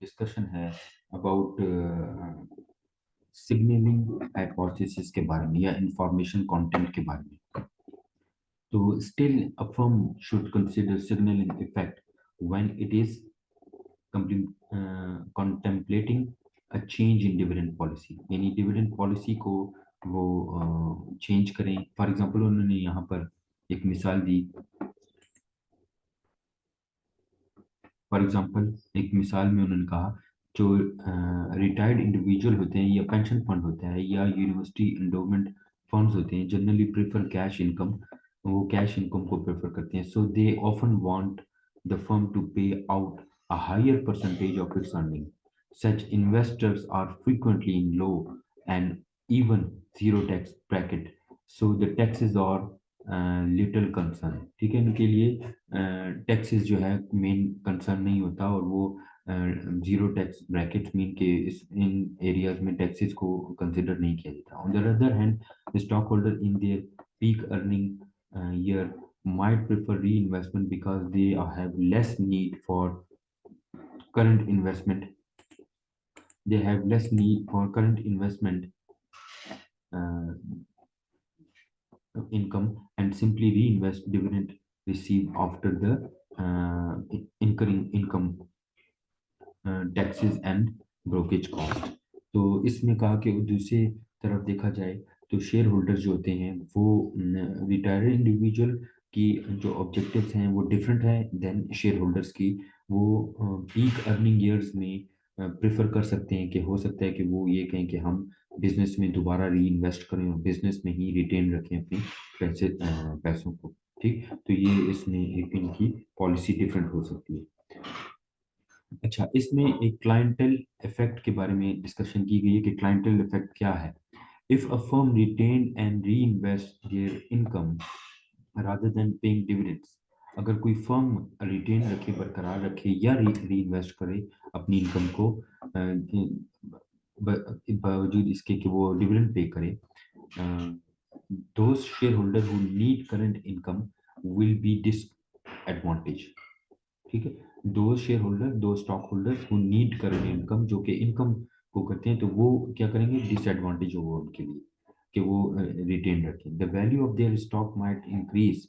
Discussion है about signalling hypothesis के बारे में या इंफॉर्मेशन कंटेंट के बारे में। तो still a firm should consider signalling effect when it is contemplating a change in dividend policy, यानी डिविडेंड पॉलिसी को वो चेंज करें। फॉर एग्जांपल उन्होंने यहाँ पर एक मिसाल दी। फॉर एग्जांपल एक मिसाल में उन्होंने कहा जो रिटायर्ड इंडिविजुअल होते हैं या पेंशन फंड होता है या यूनिवर्सिटी एंडोमेंट फंड्स होते हैं जनरली प्रेफर कैश इनकम। वो कैश इनकम को प्रेफर करते हैं, so they often want the firm to pay out a higher percentage of its earning. Such investors are frequently in low and even zero tax bracket, so the taxes are little concern। ठीक है, इनके लिए taxes जो है main concern नहीं होता और वो जीरो टैक्स ब्रैकेट मीन के इस इन एरियाज में टैक्सेस को कंसिडर नहीं किया जाता। On the other hand stock holder in their peak earning year might prefer reinvestment because they have less need for current investment they have less need for current investment uh, income and simply reinvest dividend received after the incurring income taxes and brokerage cost. तो इसमें कहा कि दूसरी तरफ देखा जाए तो share holders जो होते हैं वो रिटायर्ड इंडिविजुअल की जो ऑब्जेक्टिव्स हैं वो डिफरेंट है देन शेयर होल्डर्स की। वो पीक अर्निंग ईयर्स में प्रेफर कर सकते हैं कि हो सकता है कि वो ये कहें कि हम बिजनेस में दोबारा री इन्वेस्ट करें और बिजनेस में ही रिटेन रखें अपने पैसों को। ठीक, तो ये इसमें एक इनकी पॉलिसी डिफरेंट हो सकती है। अच्छा, इसमें एक क्लाइंटेल इफेक्ट के बारे में डिस्कशन की गई है कि क्लाइंटेल इफेक्ट क्या है। If a firm retain and reinvest their income rather than paying dividends, अगर कोई फर्म रिटेन रखे बरकरार रखे या री इन्वेस्ट करे अपनी इनकम को बावजूद इसके कि वो डिविडेंड पे करे, those shareholder who need current income will be disadvantaged। ठीक है, दो शेयर होल्डर दो stock holders who need current income जो कि इनकम को करते हैं तो वो क्या करेंगे, डिसएडवांटेज होगा उनके लिए कि वो रिटेन रखें। The value of their stock might increase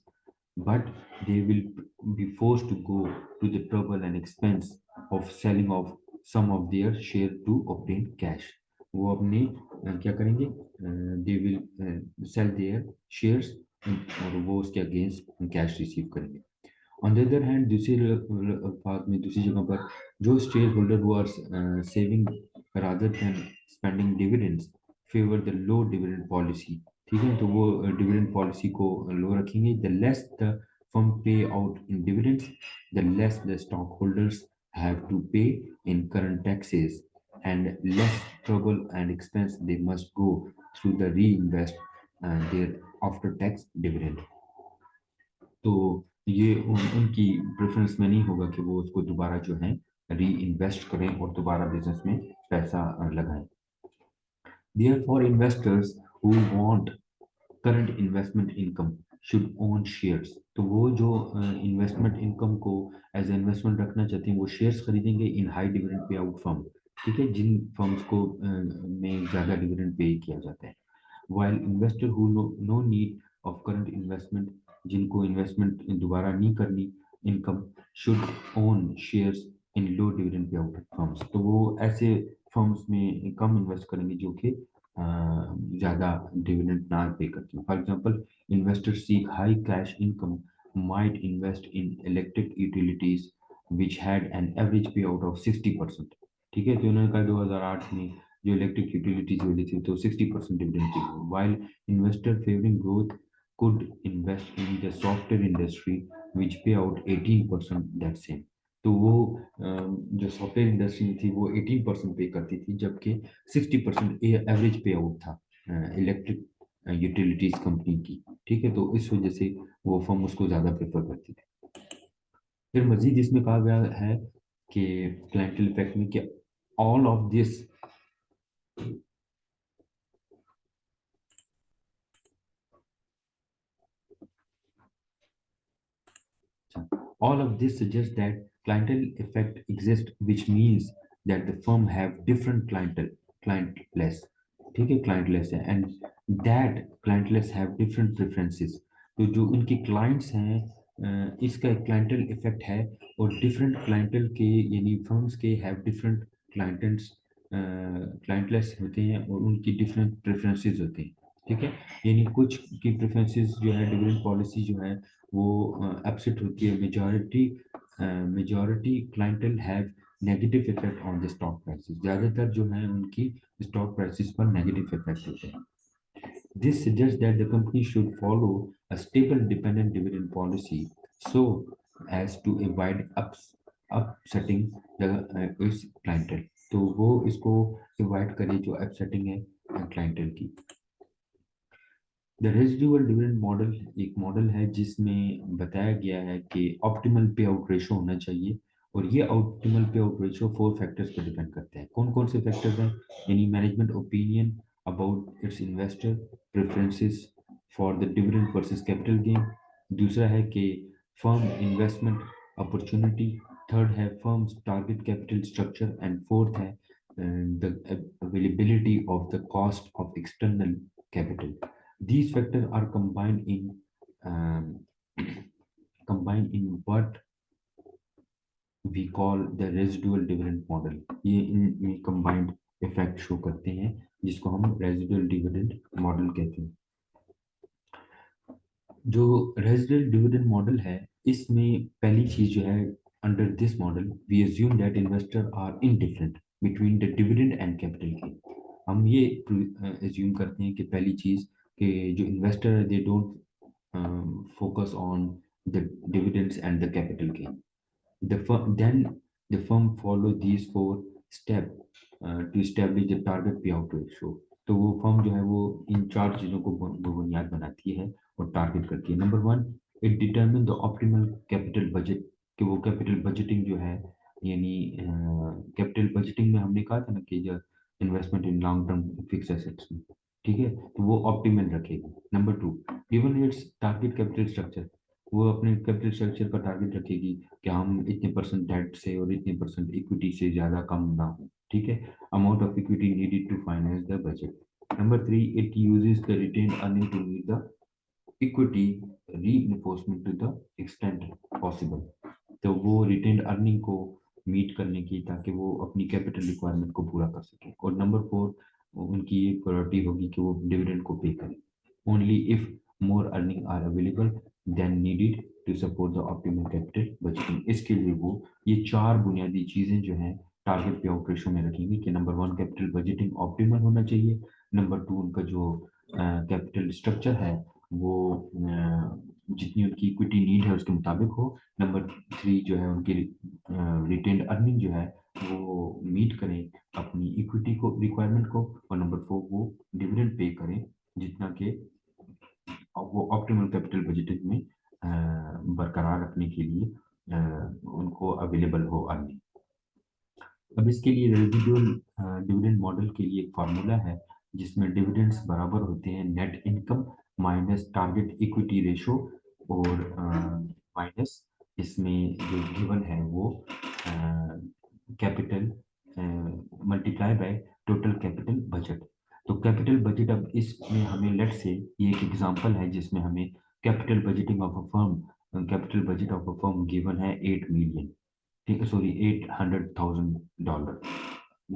but they will be forced to go to the trouble and expense of selling off some of their share to obtain cash. वो अपने क्या करेंगे, they will sell their shares और वो उसके against cash receive करेंगे। On the other hand दूसरी बात में दूसरी जगह पर जो share holder who are saving rather than spending dividends favour the low dividend policy. ठीक है, तो वो डिविडेंड पॉलिसी को लो रखेंगे। The less the firm pay out in dividends the less the stockholders have to pay in current taxes and less trouble and expense they must go through the reinvest their after tax dividend। तो ये उनकी preference में नहीं होगा कि वो उसको दोबारा जो है री इन्वेस्ट करें और दोबारा बिजनेस में पैसा लगाएं। Therefore, investors who want current investment income should own shares, तो वो जो इन्वेस्टमेंट इनकम को एज इन्वेस्टमेंट रखना चाहते हैं वो शेयर्स खरीदेंगे इन high dividend pay out firm. ठीक है, जिन फर्म्स को में ज़्यादा डिविडेंड पे किया जाता है। While investor who know need of current investment, जिनको इन्वेस्टमेंट दोबारा नहीं करनी income, should own shares in low dividend pay out firms, तो वो ऐसे फर्म्स में कम इन्वेस्ट करेंगे जो कि ज़्यादा डिविडेंड ना पे करती हैं। For example, investors seek high cash income might invest in electric utilities which had an average पे आउट ऑफ 60%। ठीक है, तो उन्होंने कहा 2008 में जो इलेक्ट्रिक यूटिलिटीज वाली थी तो 60% डिविडेंड थी। While investor favouring growth could invest in the software industry which pay out 18% that same। तो वो जो सॉफ्टवेयर इंडस्ट्री में थी वो 18% पे करती थी जबकि 60% एवरेज पे आउट था इलेक्ट्रिक यूटिलिटीज कंपनी की। ठीक है, तो इस वजह से वो फर्म उसको ज़्यादा प्रेफर करती थी। फिर मजीद इसमें कहा गया है कि क्लाइंटल इफेक्ट में कि all of this All of this suggests that clientele effect exists, which means that the firm have different clientless, ठीक है, clientless है, and that clientless have different preferences. तो जो उनके clients हैं, इसका एक clientele effect है, और different clientele के यानी firms के have different clientels, clientless होते हैं, और उनकी different preferences होते हैं, ठीक है। यानी कुछ की प्रेफरेंसेस जो है, डिविडेंड पॉलिसी जो है वो अपसेट होती है, majority clientele have negative effect on the stock prices, ज्यादातर जो है उनकी स्टॉक प्राइसेस पर नेगेटिव इफेक्ट होते हैं। This suggests that the company should follow a stable dependent dividend policy so as to avoid upsetting the its clientele, तो वो इसको अवॉइड करे जो अपसेटिंग है क्लाइंटल की। द रेजिडुअल डिविडेंड मॉडल एक मॉडल है जिसमें बताया गया है कि ऑप्टिमल पे आउट रेशो होना चाहिए, और ये optimal pay out ratio 4 factors पर डिपेंड करते हैं। कौन कौन से फैक्टर्स हैं? यानी management opinion about its investor, preferences for the dividend versus capital gain, दूसरा है कि फर्म इन्वेस्टमेंट अपॉर्चुनिटी, थर्ड है firms target capital structure, and fourth है the availability of the cost of external capital. These factors are um, combined in what we call the residual dividend model। ये इन combined effect show करते हैं जिसको हम residual dividend model कहते हैं। जो residual dividend model है, इसमें पहली चीज जो है, under this model we assume that investors are indifferent between the dividend and capital gain। हम ये assume करते हैं कि पहली चीज कि जो investor है, they don't focus on the dividends and the capital gain। Then the firm follow these 4 steps to establish the target payout ratio। तो वो फर्म जो है वो इन 4 चीजों को बुनियाद बनाती है और टारगेट करती है। Number 1, it determine the optimal capital budget, कि वो कैपिटल बजटिंग जो है, यानी कैपिटल बजटिंग में हमने कहा था ना कि जो investment in long term fix assets में, ठीक है, तो वो ऑप्टिमल रखेगी। Number 2, given it's target capital structure, वो अपने कैपिटल स्ट्रक्चर का टारगेट रखेगी कि हम इतने परसेंट डेट से और इतने परसेंट इक्विटी से ज्यादा कम ना हो, ठीक है। Amount of equity needed to finance the budget. Number 3, it uses the retain earning to meet the equity reinforcement to the extent possible, तो वो रिटेन अर्निंग को मीट करने की, ताकि वो अपनी कैपिटल रिक्वायरमेंट को पूरा कर सके। और नंबर 4, उनकी ये प्रायोरिटी होगी कि वो डिविडेंड को पे करें only if more earning are available then needed to support the optimal capital budgeting. इसके लिए वो ये 4 बुनियादी चीजें जो हैं टारगेट पे आउट रेशो में रखेंगे कि नंबर 1 कैपिटल बजटिंग ऑप्टिमल होना चाहिए, नंबर 2 उनका जो कैपिटल स्ट्रक्चर है वो जितनी उनकी इक्विटी नीड है उसके मुताबिक हो, नंबर 3 जो है उनकी रिटेन्ड अर्निंग जो है वो मीट करें अपनी इक्विटी को रिक्वायरमेंट को, और नंबर 4 वो डिविडेंड पे करें जितना कि वो ऑप्टिमल कैपिटल बजटिंग में बरकरार रखने के लिए उनको अवेलेबल हो अर्निंग। अब इसके लिए रेजिडुअल डिविडेंड मॉडल के लिए एक फार्मूला है जिसमें डिविडेंड्स बराबर होते हैं net income minus target equity ratio, और माइनस इसमें जो गिवन है वो capital multiply by total capital budget. तो कैपिटल बजट, अब इसमें हमें लेट से ये एक एग्जांपल है जिसमें हमें capital budgeting of a firm, capital budget of a firm given है 8 मिलियन, ठीक है, सॉरी $800,000,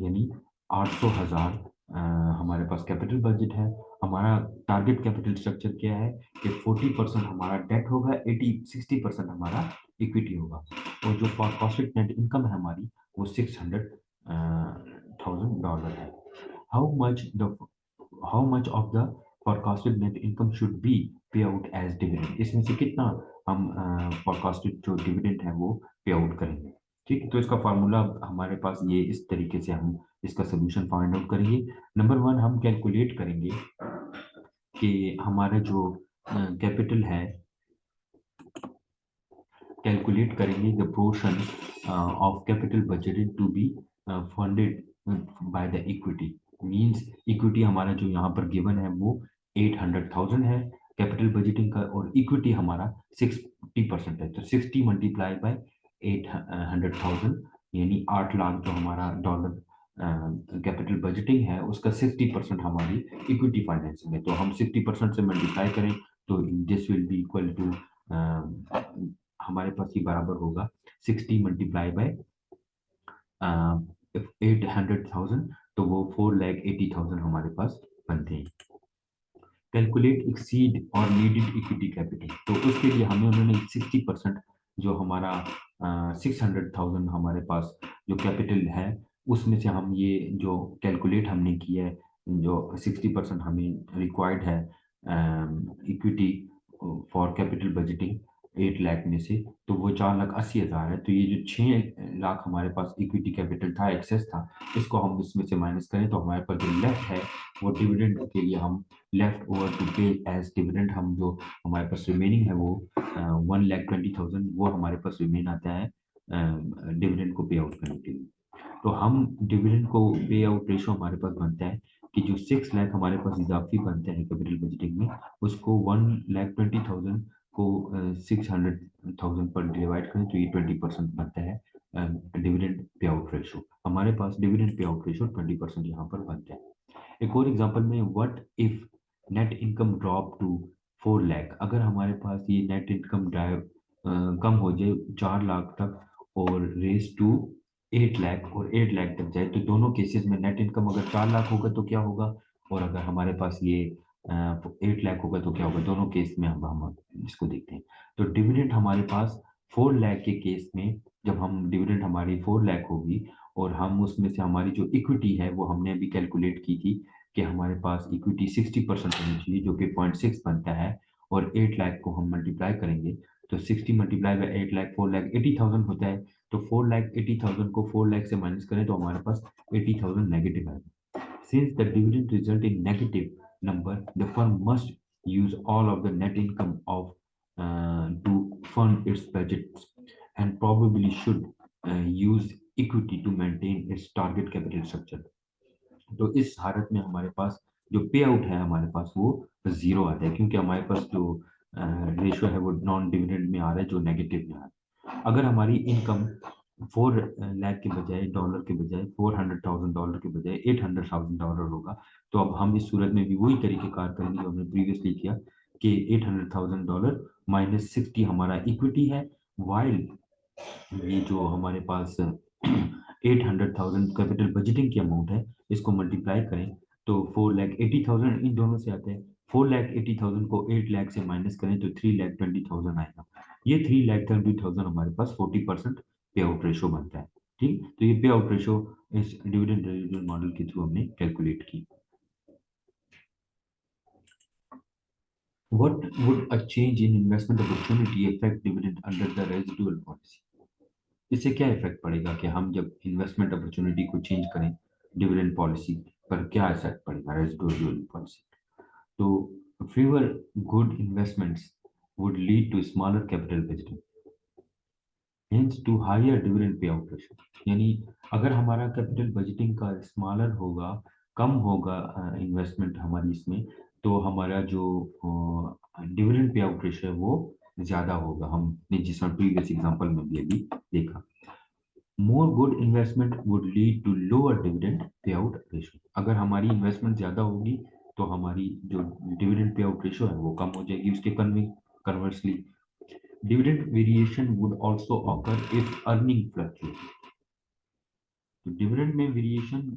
यानी 800,000 हमारे पास कैपिटल बजट है। हमारा टारगेट कैपिटल स्ट्रक्चर क्या है कि 40% हमारा डेट होगा, 60% हमारा इक्विटी होगा, और जो फॉरकास्टेड नेट इनकम है हमारी वो $600,000 है। How much the how much of the forecasted net income should be pay out as dividend, इसमें से कितना हम फॉरकास्टेड जो डिविडेंड है वो पे आउट करेंगे, ठीक। तो इसका फार्मूला हमारे पास ये इस तरीके से हम इसका सोल्यूशन फाइंड आउट करेंगे। नंबर 1, हम कैलकुलेट करेंगे कि हमारा जो कैपिटल है, कैलकुलेट करेंगे the portion of capital budgeted to be funded by the equity, means equity हमारा जो यहाँ पर गिवन है वो 800,000 है, कैपिटल बजटिंग का और इक्विटी हमारा 60% है, तो 60 मल्टीप्लाई बाय 800,000 यानी 8 लाख जो हमारा डॉलर कैपिटल बजटिंग है उसका 60% हमारी इक्विटी फाइनेंसिंग है। तो हम 60% से मल्टीप्लाई करें तो this will be equal to हमारे पास ये बराबर होगा 60 मल्टीप्लाई बाय 800,000, तो वो 4,80,000 हमारे पास बनते हैं। कैलकुलेट एक्सीड और नीडेड इक्विटी कैपिटल, तो उसके लिए हमें उन्होंने 60% जो हमारा 600,000 हमारे पास जो कैपिटल है उसमें से हम ये जो कैलकुलेट हमने किया है, जो 60% हमें रिक्वायर्ड है equity for capital budgeting 8 lakh में से, तो वो 4,80,000 है। तो ये जो 6 लाख हमारे पास इक्विटी कैपिटल था, एक्सेस था, इसको हम इसमें से माइनस करें तो हमारे पास जो लेफ्ट है वो डिविडेंड के लिए हम लेफ्ट ओवर टू पे एज डिविडेंड, हम जो हमारे पास रिमेनिंग है वो 1,20,000 वो हमारे पास रिमेन आता है डिविडेंड को पे आउट करने के लिए। तो हम डिविडेंड को पे आउट रेशो हमारे पास बनता है कि जो 6 लाख हमारे पास इजाफी बनते हैं कैपिटल बजटिंग में, उसको 1,20,000 को 600,000 पर डिवाइड करें तो ये 20% बनता है डिविडेंड पे आउट रेशो। हमारे पास डिविडेंड पे आउट रेशो 20% यहाँ पर बनता है। एक और एग्जांपल में, what if net income drop to 4 lakh, अगर हमारे पास ये नेट इनकम ड्राइव कम हो जाए 4 लाख तक और रेस टू 8 लाख और 8 लाख तक जाए, तो दोनों केसेस में नेट इनकम अगर 4 लाख होगा तो क्या होगा, और अगर हमारे पास ये 8 लाख होगा तो क्या होगा, दोनों केस में हम इसको देखते हैं। तो डिविडेंड हमारे पास 4 लाख के केस में, जब हम डिविडेंड हमारी 4 लाख होगी और हम उसमें से हमारी जो इक्विटी है वो हमने अभी कैलकुलेट की थी कि हमारे पास इक्विटी 60% होनी चाहिए जो कि 0.6 बनता है, और 8 लाख को हम मल्टीप्लाई करेंगे तो 60 मल्टीप्लाई बाई 8 लाख 4,80,000 होता है। तो 4,80,000 को 4 लाख से माइनस करें तो हमारे पास 80,000 नेगेटिव आएगा। Since the dividend result in negative number, the firm must use all of the net income of to fund its budgets and probably should use equity to maintain its target capital structure। तो इस हालत में हमारे पास जो पे out है हमारे पास वो जीरो आता है, क्योंकि हमारे पास जो रेशो है वो नॉन डिविडेंड में आ रहा है जो नेगेटिव में आ रहा है। अगर हमारी इनकम 4 लाख के बजाय डॉलर के बजाय 400,000 डॉलर के बजाय 800,000 डॉलर होगा, तो अब हम इस सूरत में भी वही तरीकेकार करेंगे जो हमने प्रीवियसली किया कि 800,000 डॉलर माइनस 60 हमारा इक्विटी है, वाइल ये जो हमारे पास 800,000 कैपिटल बजटिंग की अमाउंट है इसको मल्टीप्लाई करें तो 4,80,000 इन दोनों से आता है। 4,80,000 को 8 लाख से माइनस करें तो 3,20,000 आएगा। ये 3,30,000 हमारे पास 40% पे आउट रेशो बनता है। ठीक, तो ये पे आउट रेशो इस डिविडेंड रेजिडुअल मॉडल के थ्रू हमने कैलकुलेट की। What would a change in investment opportunity affect dividend under the residual policy? इससे क्या इफेक्ट पड़ेगा कि हम जब इन्वेस्टमेंट अपॉर्चुनिटी को चेंज करें डिविडेंड पॉलिसी पर, क्या इफेक्ट पड़ेगा रेजिडुअल पॉलिसी। तो fewer good investments would lead to smaller capital budgeting, hence to higher dividend payout ratio। यानी अगर हमारा कैपिटल बजटिंग का स्मॉलर होगा, कम होगा इन्वेस्टमेंट हमारी इसमें, तो हमारा जो डिविडेंड पे आउट रेशियो है वो ज्यादा होगा। हमने जिस प्रीवियस एग्जांपल में भी अभी देखा। More good investment would lead to lower dividend pay out ratio, अगर हमारी इन्वेस्टमेंट ज्यादा होगी तो हमारी जो डिविडेंड पे आउट रेशियो है वो कम हो जाएगी। उसके conversely dividend variation would also occur if earning fluctuate, तो डिविडेंड में वेरिएशन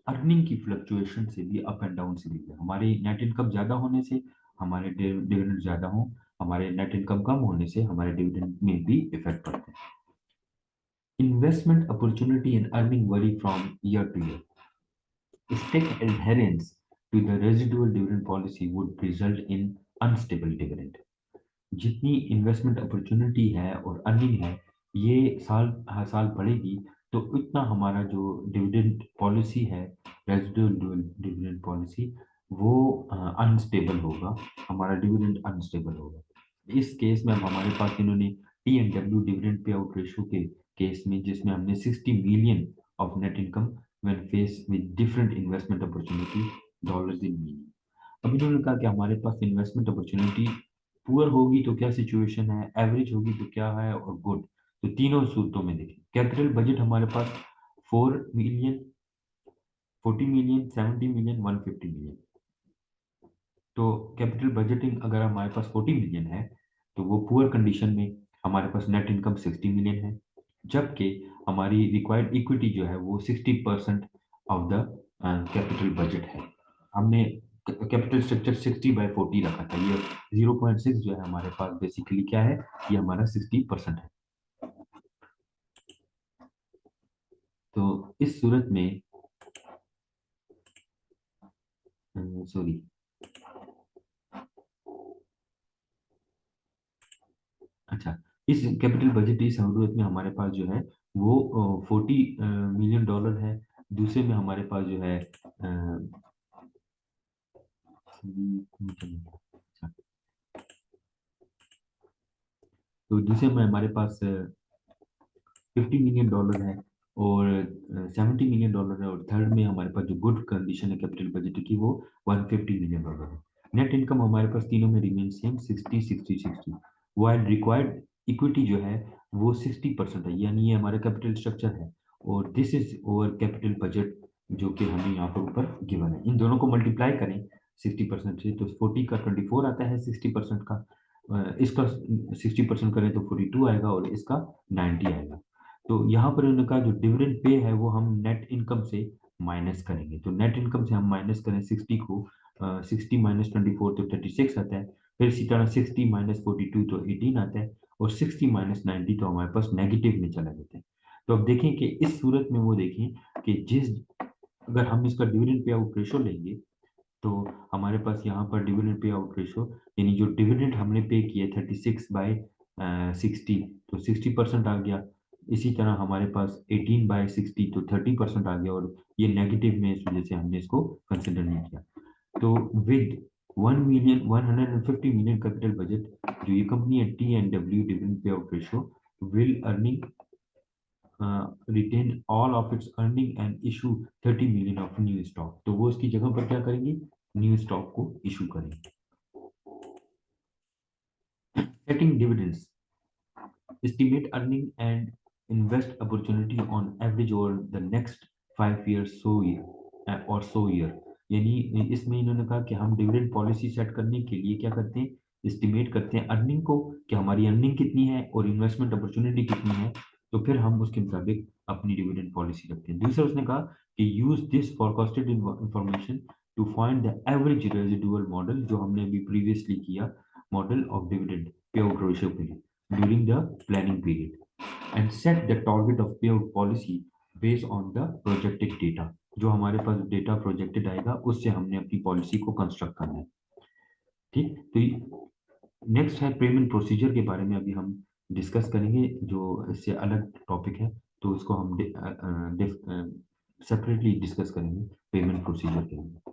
अर्निंग की फ्लक्चुएशन से भी, अप एंड डाउन से भी है। हमारे नेट इनकम ज्यादा होने से हमारे डिविडेंड ज्यादा हो, हमारे नेट इनकम कम होने से हमारे डिविडेंड में भी इफेक्ट पड़ता है। Investment opportunity and earning vary from year to year. Strict adherence to the residual dividend policy would result in unstable dividend। जितनी इन्वेस्टमेंट अपॉर्चुनिटी है और अर्निंग है ये साल हर साल बढ़ेगी, तो उतना हमारा जो डिविडेंड पॉलिसी है रेजिडुअल डिविडेंड पॉलिसी वो अनस्टेबल होगा, हमारा डिविडेंड अनस्टेबल होगा। इस केस में अब हमारे पास इन्होंने T and W dividend pay out ratio के केस में, जिसमें हमने 60 million of net income when face with different investment opportunity dollars in million, अब इन्होंने कहा कि हमारे पास इन्वेस्टमेंट अपॉर्चुनिटी पुअर होगी तो क्या सिचुएशन है, एवरेज होगी तो क्या है, और गुड। तो तीनों सूरतों में देखें, कैपिटल बजट हमारे पास 4 मिलियन, 40 मिलियन, 70 मिलियन, 150 मिलियन। तो कैपिटल बजटिंग अगर हमारे पास 40 मिलियन है तो वो पुअर कंडीशन में हमारे पास नेट इनकम 60 मिलियन है, जबकि हमारी रिक्वायर्ड इक्विटी जो है वो 60% ऑफ द कैपिटल बजट है। हमने कैपिटल स्ट्रक्चर 60/40 रखा था, ये 0.6 जो है हमारे पास बेसिकली क्या है, ये हमारा 60% है। तो इस सूरत में सॉरी, अच्छा, इस कैपिटल बजट इस जरूरत में हमारे पास जो है वो 40 मिलियन डॉलर है। दूसरे में हमारे पास जो है अच्छा, तो दूसरे में हमारे पास 50 मिलियन डॉलर है, और 70 मिलियन डॉलर है, और थर्ड में हमारे पास जो गुड कंडीशन है कैपिटल बजट की वो 150 मिलियन डॉलर है। नेट इनकम हमारे पास तीनों में remain same 60 60 60, while required equity जो है वो 60% है, यानी ये हमारा कैपिटल स्ट्रक्चर है, और this is over capital budget जो कि हमें यहाँ पर ऊपर गिवन है। इन दोनों को मल्टीप्लाई करें 60% से तो 40 का 24 आता है, 60% का इसका 60% करें तो 42 आएगा, और इसका 90 आएगा। तो यहाँ पर उन्होंने कहा जो डिविडेंड पे है वो हम नेट इनकम से माइनस करेंगे। तो नेट इनकम से हम माइनस करें 60 को, 60 - 24 तो 36 आता है, फिर इसी तरह 60 - 42 तो 18 आता है, और 60 - 90 तो हमारे पास नेगेटिव में चला जाता है। तो अब देखें कि इस सूरत में वो देखें कि जिस अगर हम इसका डिविडेंड पे आउट रेशो लेंगे तो हमारे पास यहाँ पर डिविडेंड पे आउट रेशो, यानी जो डिविडेंड हमने पे किया 36/60, तो 60% आ गया। इसी तरह हमारे पास 18/60 तो 30% आ गया, और ये नेगेटिव में इस वजह से हमने इसको कंसिडर नहीं किया। तो विद 150 मिलियन कैपिटल बजट जो ये कंपनी है T&W dividend pay out ratio will earning retain all of its earning and issue 30 million of new stock. तो वो इसकी जगह पर क्या करेंगे, न्यू स्टॉक को इशू करेंगे। Setting dividends, estimate earning and invest opportunity on average over the next 5 years so year। यानी इसमें इन्होंने कहा कि हम डिविडेंड पॉलिसी सेट करने के लिए क्या करते हैं, एस्टिमेट करते हैं अर्निंग को कि हमारी अर्निंग कितनी है और इन्वेस्टमेंट अपॉर्चुनिटी कितनी है, तो फिर हम उसके मुताबिक अपनी डिविडेंड पॉलिसी रखते हैं। दूसरा उसने कहा कि use this forecasted information to find the average residual model, जो हमने अभी प्रीवियसली किया, model of dividend pay out ratio के लिए during the planning period, and set the target of payout policy based on the projected data। जो हमारे पास data projected आएगा उससे हमने अपनी पॉलिसी को कंस्ट्रक्ट करना है। ठीक, तो नेक्स्ट है पेमेंट प्रोसीजर के बारे में अभी हम डिस्कस करेंगे, जो इससे अलग टॉपिक है, तो उसको हम सेपरेटली डिस्कस करेंगे पेमेंट प्रोसीजर के लिए।